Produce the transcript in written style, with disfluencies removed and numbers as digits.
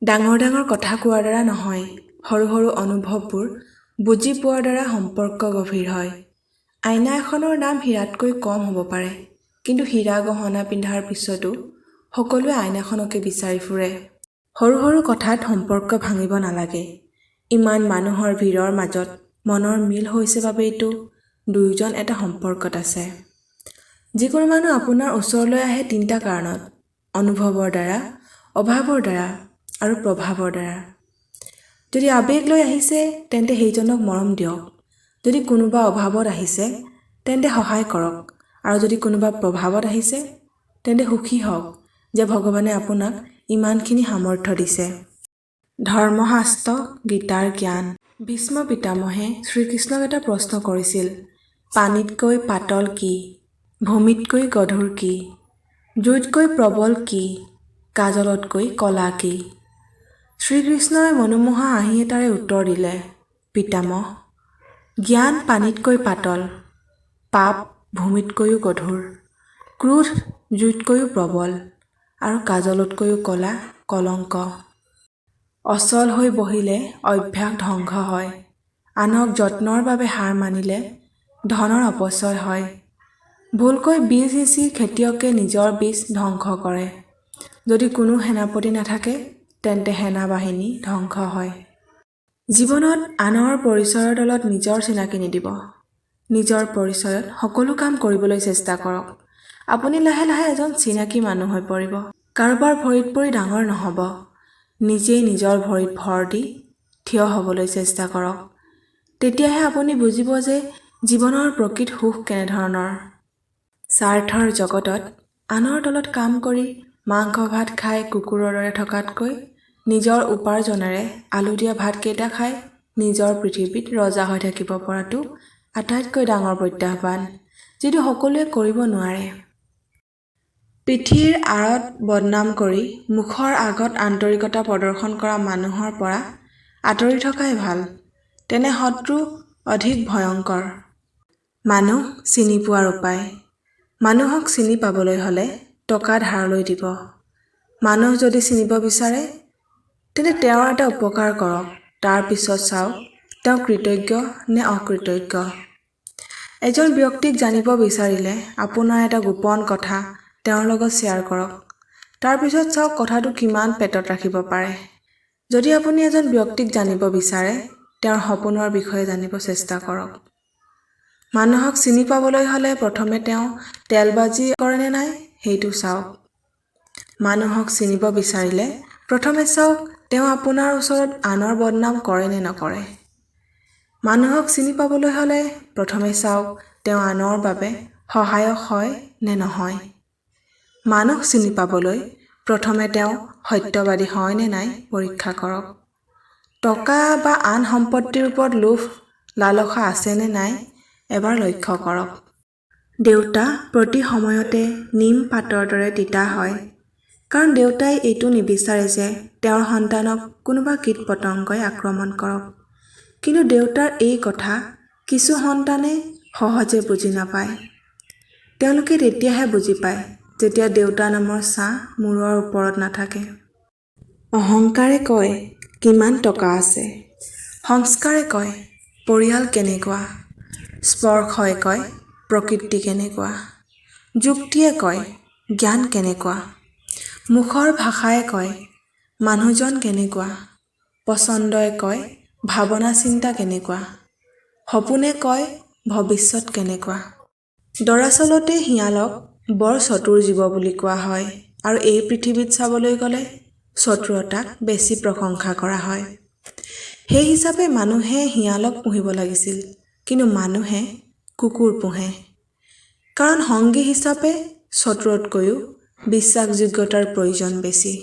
ডাঙৰ ডাঙৰ কথা কোৱাৰ দ্বাৰা নহয়, সৰু সৰু অনুভৱবোৰ বুজি পোৱাৰ দ্বাৰা সম্পৰ্ক গভীৰ হয়। আইনা এখনৰ দাম হীৰাতকৈ কম হ'ব পাৰে, কিন্তু হীৰা গহনা পিন্ধাৰ পিছতো সকলোৱে আইনাখনকে বিচাৰি ফুৰে। সৰু সৰু কথাত সম্পৰ্ক ভাঙিব নালাগে। ইমান মানুহৰ ভিৰৰ মাজত মনৰ মিল হৈছে বাবেইতো দুয়োজন এটা সম্পৰ্কত আছে। যিকোনো মানুহ আপোনাৰ ওচৰলৈ আহে তিনিটা কাৰণত: অনুভৱৰ দ্বাৰা, অভাৱৰ দ্বাৰা আৰু প্ৰভাৱৰ দ্বাৰা। যদি আৱেগ লৈ আহিছে তেন্তে সেইজনক মৰম দিয়ক। যদি কোনোবা অভাৱত আহিছে তেন্তে সহায় কৰক, আৰু যদি কোনোবা প্ৰভাৱত আহিছে তেন্তে সুখী হওক যে ভগৱানে আপোনাক ইমানখিনি সামৰ্থ্য দিছে। ধৰ্মশাস্ত্ৰ গীতাৰ জ্ঞান। ভীষ্ম পিতামহে শ্ৰীকৃষ্ণক এটা প্ৰশ্ন কৰিছিল, পানীতকৈ পাতল কি? ভূমিতকৈ গধুৰ কি? জুইতকৈ প্ৰবল কি? কাজলতকৈ কলা কি? শ্ৰীকৃষ্ণই মনোমোহা হাঁহি এটাৰে উত্তৰ দিলে, পিতামহ, জ্ঞান পানীতকৈ পাতল, পাপ ভূমিতকৈও গধুৰ, ক্ৰোধ জুইতকৈও প্ৰবল, আৰু কাজলতকৈও কলা কলংক। অচল হৈ বহিলে অভ্যাস ধ্বংস হয়। আনক যত্নৰ বাবে হাৰ মানিলে ধনৰ অপচয় হয়। ভুলকৈ বীজ সিঁচি খেতিয়কে নিজৰ বীজ ধ্বংস কৰে। যদি কোনো সেনাপতি নাথাকে তেন্তে সেনাবাহিনী ধ্বংস হয়। জীৱনত আনৰ পৰিচয়ৰ তলত নিজৰ চিনাকি নিদিব। নিজৰ পৰিচয়ত সকলো কাম কৰিবলৈ চেষ্টা কৰক। আপুনি লাহে লাহে এজন চিনাকি মানুহ হৈ পৰিব। কাৰোবাৰ ভৰিত পৰি ডাঙৰ নহ'ব। নিজেই নিজৰ ভৰিত ভৰ দি থিয় হ'বলৈ চেষ্টা কৰক। তেতিয়াহে আপুনি বুজিব যে জীৱনৰ প্ৰকৃত সুখ কেনেধৰণৰ। স্বাৰ্থৰ জগতত আনৰ তলত কাম কৰি মাংস ভাত খাই কুকুৰৰ দৰে থকাতকৈ নিজৰ উপাৰ্জনেৰে আলু দিয়া ভাতকেইটা খাই নিজৰ পৃথিৱীত ৰজা হৈ থাকিব পৰাটো আটাইতকৈ ডাঙৰ প্ৰত্যাহ্বান, যিটো সকলোৱে কৰিব নোৱাৰে। পিঠিৰ আঁৰত বদনাম কৰি মুখৰ আগত আন্তৰিকতা প্ৰদৰ্শন কৰা মানুহৰ পৰা আঁতৰি থকাই ভাল। তেনে শত্ৰু অধিক ভয়ংকৰ। মানুহ চিনি পোৱাৰ উপায়। মানুহক চিনি পাবলৈ হ'লে টকা ধাৰলৈ দিব। মানুহ যদি চিনিব বিচাৰে তেন্তে তেওঁৰ এটা উপকাৰ কৰক, তাৰ পিছত চাওক তেওঁ কৃতজ্ঞ নে অকৃতজ্ঞ। এজন ব্যক্তিক জানিব বিচাৰিলে আপোনাৰ এটা গোপন কথা তেওঁৰ লগত শ্বেয়াৰ কৰক, তাৰ পিছত চাওক কথাটো কিমান পেটত ৰাখিব পাৰে। যদি আপুনি এজন ব্যক্তিক জানিব বিচাৰে তেওঁৰ সপোনৰ বিষয়ে জানিব চেষ্টা কৰক। মানুহক চিনি পাবলৈ হ'লে প্ৰথমে তেওঁ তেলবাজি কৰে নে নাই সেইটো চাওক। মানুহক চিনিব বিচাৰিলে প্ৰথমে চাওক তেওঁ আপোনাৰ ওচৰত আনৰ বদনাম কৰে নে নকৰে। মানুহক চিনি পাবলৈ হ'লে প্ৰথমে চাওক তেওঁ আনৰ বাবে সহায়ক হয় নে নহয়। মানুহ চিনি পাবলৈ প্ৰথমে তেওঁ সত্যবাদী হয় নে নাই পৰীক্ষা কৰক। টকা বা আন সম্পত্তিৰ ওপৰত লোভ লালসা আছে নে নাই এবাৰ লক্ষ্য কৰক। দেউতা প্ৰতি সময়তে নিম পাতৰ দৰে তিতা হয়, কাৰণ দেউতাই এইটো নিবিচাৰে যে তেওঁৰ সন্তানক কোনোবা কীট পতংগই আক্ৰমণ কৰক। কিন্তু দেউতাৰ এই কথা কিছু সন্তানে সহজে বুজি নাপায়। তেওঁলোকে তেতিয়াহে বুজি পায় যেতিয়া দেউতা নামৰ ছাঁ মূৰৰ ওপৰত নাথাকে। অহংকাৰে কয় কিমান টকা আছে, সংস্কাৰে কয় পৰিয়াল কেনেকুৱা, স্পৰ্শই কয় প্ৰকৃতি কেনেকুৱা, যুক্তিয়ে কয় জ্ঞান কেনেকুৱা, মুখৰ ভাষাই কয় মানুহজন কেনেকুৱা, পচন্দই কয় ভাৱনা চিন্তা কেনেকুৱা, সপোনে কয় ভৱিষ্যত কেনেকুৱা। দৰাচলতে শিয়ালক বৰ চতুৰ জীৱ বুলি কোৱা হয়, আৰু এই পৃথিৱীত চাবলৈ গ'লে চতুৰতাক বেছি প্ৰশংসা কৰা হয়। সেই হিচাপে মানুহে শিয়ালক পুহিব লাগিছিল, কিন্তু মানুহে কুকুৰ পোহে। কাৰণ সংগী হিচাপে চতুৰতকৈও বিশ্বাসযোগ্যতাৰ প্ৰয়োজন বেছি।